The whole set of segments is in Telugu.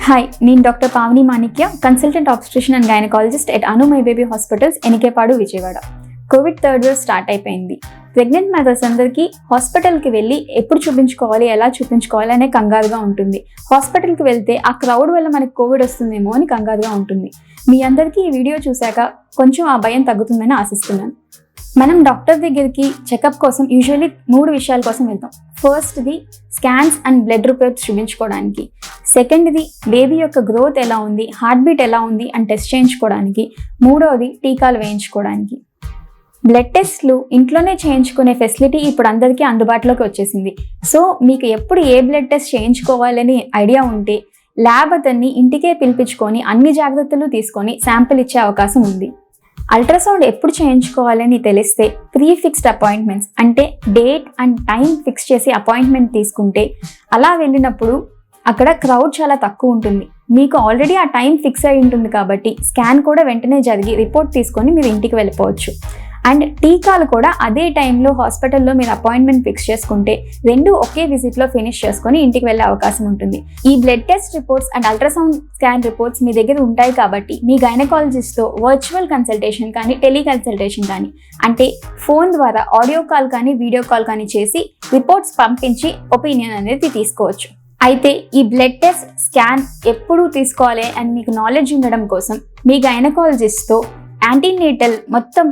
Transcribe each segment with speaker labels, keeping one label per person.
Speaker 1: హాయ్, నేను doctor Pavani Manikya, consultant obstetrician and gynaecologist at OMICRON hospitals, Enikepadu, Vijayawada. Covid third wave start అయిపోయింది. ప్రెగ్నెంట్ మదర్స్ అందరికీ హాస్పిటల్కి వెళ్ళి ఎప్పుడు చూపించుకోవాలి, ఎలా చూపించుకోవాలి అనే కంగారుగా ఉంటుంది. హాస్పిటల్కి వెళ్తే ఆ క్రౌడ్ వల్ల మనకి కోవిడ్ వస్తుందేమో అని కంగారుగా ఉంటుంది. మీ అందరికీ ఈ వీడియో చూశాక కొంచెం ఆ భయం తగ్గుతుందని ఆశిస్తున్నాను. మనం డాక్టర్ దగ్గరికి చెకప్ కోసం యూజువల్లీ 3 విషయాల కోసం వెళ్తాం. ఫస్ట్ది స్కాన్స్ అండ్ బ్లడ్ రిపోర్ట్స్ చూపించుకోవడానికి. సెకండ్ది బేబీ యొక్క గ్రోత్ ఎలా ఉంది, హార్ట్ బీట్ ఎలా ఉంది అని టెస్ట్ చేయించుకోవడానికి. మూడవది టీకాలు వేయించుకోవడానికి. బ్లడ్ టెస్ట్లు ఇంట్లోనే చేయించుకునే ఫెసిలిటీ ఇప్పుడు అందరికీ అందుబాటులోకి వచ్చేసింది. సో మీకు ఎప్పుడు ఏ బ్లడ్ టెస్ట్ చేయించుకోవాలని ఐడియా ఉంటే ల్యాబ్ అతన్ని ఇంటికే పిలిపించుకొని అన్ని జాగ్రత్తలు తీసుకొని శాంపిల్ ఇచ్చే అవకాశం ఉంది. అల్ట్రాసౌండ్ ఎప్పుడు చేయించుకోవాలని తెలిస్తే ప్రీ ఫిక్స్డ్ అపాయింట్మెంట్స్ అంటే డేట్ అండ్ టైం ఫిక్స్ చేసి అపాయింట్మెంట్ తీసుకుంటే అలా వెళ్ళినప్పుడు అక్కడ క్రౌడ్ చాలా తక్కువ ఉంటుంది. మీకు ఆల్రెడీ ఆ టైం ఫిక్స్ అయి ఉంటుంది కాబట్టి స్కాన్ కూడా వెంటనే జరిగి రిపోర్ట్ తీసుకొని మీరు ఇంటికి వెళ్ళిపోవచ్చు. అండ్ టీకాలు కూడా అదే టైంలో హాస్పిటల్లో మీరు అపాయింట్మెంట్ ఫిక్స్ చేసుకుంటే 2 ఒకే విజిట్లో ఫినిష్ చేసుకొని ఇంటికి వెళ్ళే అవకాశం ఉంటుంది. ఈ blood test reports and ultrasound scan reports మీ దగ్గర ఉంటాయి కాబట్టి మీ గైనకాలజిస్ట్తో వర్చువల్ కన్సల్టేషన్ కానీ టెలికన్సల్టేషన్ కానీ అంటే ఫోన్ ద్వారా ఆడియో కాల్ కానీ వీడియో కాల్ కానీ చేసి రిపోర్ట్స్ పంపించి ఒపీనియన్ అనేది తీసుకోవచ్చు. అయితే ఈ బ్లడ్ టెస్ట్ స్కాన్ ఎప్పుడు తీసుకోవాలి అని మీకు నాలెడ్జ్ ఉండడం కోసం మీ గైనకాలజిస్ట్తో యాంటీనేటల్ మొత్తం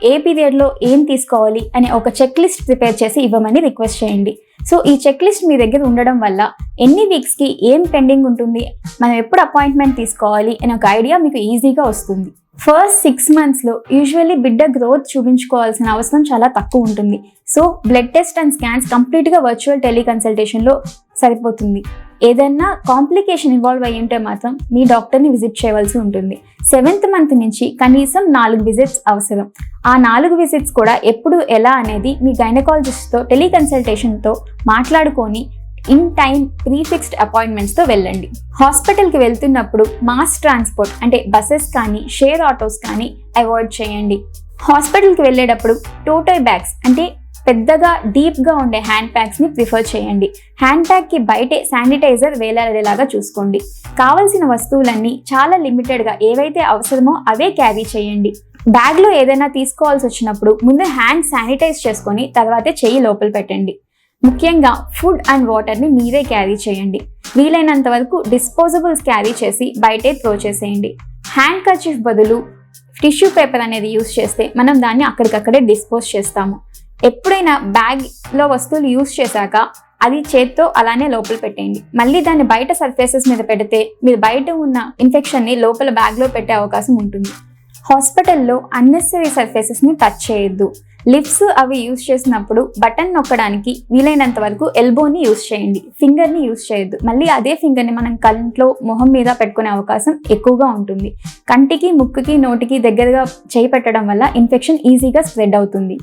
Speaker 1: ఏ పీరియడ్లో ఏం తీసుకోవాలి అనే ఒక చెక్ లిస్ట్ ప్రిపేర్ చేసి ఇవ్వమని రిక్వెస్ట్ చేయండి. సో ఈ చెక్ లిస్ట్ మీ దగ్గర ఉండడం వల్ల ఎన్ని వీక్స్కి ఏం పెండింగ్ ఉంటుంది, మనం ఎప్పుడు అపాయింట్మెంట్ తీసుకోవాలి అనే ఒక ఐడియా మీకు ఈజీగా వస్తుంది. ఫస్ట్ 6 monthsలో యూజువల్లీ బిడ్డ గ్రోత్ చూపించుకోవాల్సిన అవసరం చాలా తక్కువ ఉంటుంది. So blood test and scans కంప్లీట్గా వర్చువల్ టెలికన్సల్టేషన్లో సరిపోతుంది. ఏదైనా కాంప్లికేషన్ ఇన్వాల్వ్ అయ్యి ఉంటే మాత్రం మీ డాక్టర్ని విజిట్ చేయవలసి ఉంటుంది. 7th month నుంచి కనీసం 4 విజిట్స్ అవసరం. ఆ 4 విజిట్స్ కూడా ఎప్పుడు ఎలా అనేది మీ గైనకాలజిస్ట్తో టెలికన్సల్టేషన్తో మాట్లాడుకొని ఇన్ టైం ప్రీఫిక్స్డ్ అపాయింట్మెంట్స్తో వెళ్ళండి. హాస్పిటల్కి వెళ్తున్నప్పుడు మాస్ ట్రాన్స్పోర్ట్ అంటే బస్సెస్ కానీ షేర్ ఆటోస్ కానీ అవాయిడ్ చేయండి. హాస్పిటల్కి వెళ్ళేటప్పుడు టోటల్ బ్యాగ్స్ అంటే పెద్దగా డీప్గా ఉండే హ్యాండ్ బ్యాగ్స్ని ప్రిఫర్ చేయండి. హ్యాండ్ బ్యాగ్కి బయటే శానిటైజర్ వేలాడేలాగా చూసుకోండి. కావలసిన వస్తువులన్నీ చాలా లిమిటెడ్గా ఏవైతే అవసరమో అవే క్యారీ చేయండి. బ్యాగ్లో ఏదైనా తీసుకోవాల్సి వచ్చినప్పుడు ముందు హ్యాండ్ శానిటైజ్ చేసుకొని తర్వాతే చెయ్యి లోపల పెట్టండి. ముఖ్యంగా ఫుడ్ అండ్ వాటర్ని మీరే క్యారీ చేయండి. వీలైనంత వరకు డిస్పోజబుల్స్ క్యారీ చేసి బయటే త్రో చేసేయండి. హ్యాండ్ కర్చీఫ్ బదులు టిష్యూ పేపర్ అనేది యూస్ చేస్తే మనం దాన్ని అక్కడికక్కడే డిస్పోజ్ చేస్తాము. ఎప్పుడైనా బ్యాగ్లో వస్తువులు యూస్ చేశాక అది చేత్తో అలానే లోపల పెట్టేయండి. మళ్ళీ దాన్ని బయట సర్ఫేసెస్ మీద పెడితే మీరు బయట ఉన్న ఇన్ఫెక్షన్ని లోపల బ్యాగ్లో పెట్టే అవకాశం ఉంటుంది. హాస్పిటల్లో అన్నెసరీ సర్ఫేసెస్ని టచ్ చేయొద్దు. లిప్స్ అవి యూస్ చేసినప్పుడు బటన్ నొక్కడానికి వీలైనంత వరకు ఎల్బోని యూస్ చేయండి, ఫింగర్ని యూస్ చేయొద్దు. మళ్ళీ అదే ఫింగర్ని మనం కంట్లో మొహం మీద పెట్టుకునే అవకాశం ఎక్కువగా ఉంటుంది. కంటికి, ముక్కుకి, నోటికి దగ్గరగా చేయి పెట్టడం వల్ల ఇన్ఫెక్షన్ ఈజీగా స్ప్రెడ్ అవుతుంది.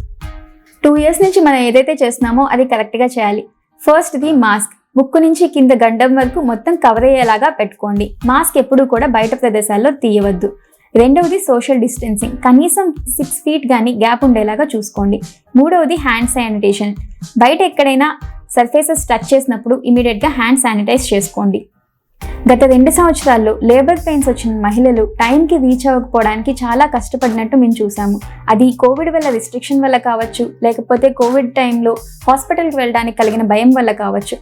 Speaker 1: 2 years నుంచి మనం ఏదైతే చేస్తున్నామో అది కరెక్ట్గా చేయాలి. ఫస్ట్ది మాస్క్. ముక్కు నుంచి కింద గండం వరకు మొత్తం కవర్ అయ్యేలాగా పెట్టుకోండి. మాస్క్ ఎప్పుడూ కూడా బయట ప్రదేశాల్లో తీయవద్దు. రెండవది సోషల్ డిస్టెన్సింగ్. కనీసం 6 feet కానీ గ్యాప్ ఉండేలాగా చూసుకోండి. మూడవది హ్యాండ్ శానిటేషన్. బయట ఎక్కడైనా సర్ఫేసెస్ టచ్ చేసినప్పుడు ఇమీడియట్గా హ్యాండ్ శానిటైజ్ చేసుకోండి. గత 2 సంవత్సరాల్లో లేబర్ పెయిన్స్ వచ్చిన మహిళలు టైంకి రీచ్ అవ్వకపోవడానికి చాలా కష్టపడినట్టు మేము చూసాము. అది కోవిడ్ వల్ల రిస్ట్రిక్షన్ వల్ల కావచ్చు, లేకపోతే కోవిడ్ టైంలో హాస్పిటల్కి వెళ్ళడానికి కలిగిన భయం వల్ల కావచ్చు.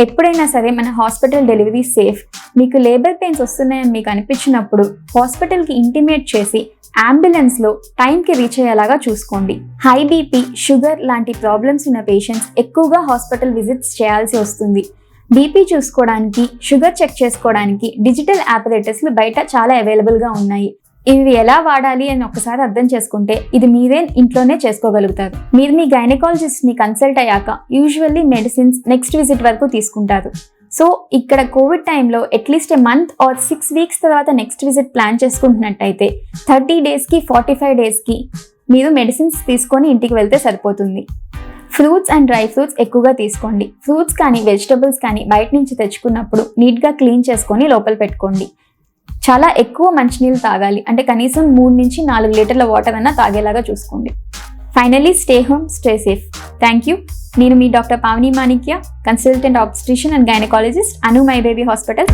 Speaker 1: ఎప్పుడైనా సరే మన హాస్పిటల్ డెలివరీ సేఫ్. మీకు లేబర్ పెయిన్స్ వస్తున్నాయని మీకు అనిపించినప్పుడు హాస్పిటల్కి ఇంటిమేట్ చేసి అంబులెన్స్లో టైంకి రీచ్ అయ్యేలాగా చూసుకోండి. హై బీపీ, షుగర్ లాంటి ప్రాబ్లమ్స్ ఉన్న పేషెంట్స్ ఎక్కువగా హాస్పిటల్ విజిట్స్ చేయాల్సి వస్తుంది. బీపీ చూసుకోవడానికి, షుగర్ చెక్ చేసుకోవడానికి డిజిటల్ ఆపరేటర్స్లు బయట చాలా అవైలబుల్గా ఉన్నాయి. ఇవి ఎలా వాడాలి అని ఒకసారి అర్థం చేసుకుంటే ఇది మీరే ఇంట్లోనే చేసుకోగలుగుతారు. మీరు మీ గైనకాలజిస్ట్ని కన్సల్ట్ అయ్యాక యూజువల్లీ మెడిసిన్స్ నెక్స్ట్ విజిట్ వరకు తీసుకుంటారు. సో ఇక్కడ కోవిడ్ టైంలో at least a month or 6 weeks తర్వాత నెక్స్ట్ విజిట్ ప్లాన్ చేసుకుంటున్నట్టయితే 30 daysకి 45 daysకి మీరు మెడిసిన్స్ తీసుకొని ఇంటికి వెళ్తే సరిపోతుంది. ఫ్రూట్స్ అండ్ డ్రై ఫ్రూట్స్ ఎక్కువగా తీసుకోండి. ఫ్రూట్స్ కానీ వెజిటబుల్స్ కానీ బయట నుంచి తెచ్చుకున్నప్పుడు నీట్గా క్లీన్ చేసుకొని లోపల పెట్టుకోండి. చాలా ఎక్కువ మంచినీళ్ళు తాగాలి. అంటే కనీసం 3 నుంచి 4 లీటర్ల వాటర్ అన్నా తాగేలాగా చూసుకోండి. Finally stay home, stay safe. Thank you. నేను మీ doctor Pavani Manikya, consultant obstetrician and gynaecologist, OMICRON hospital.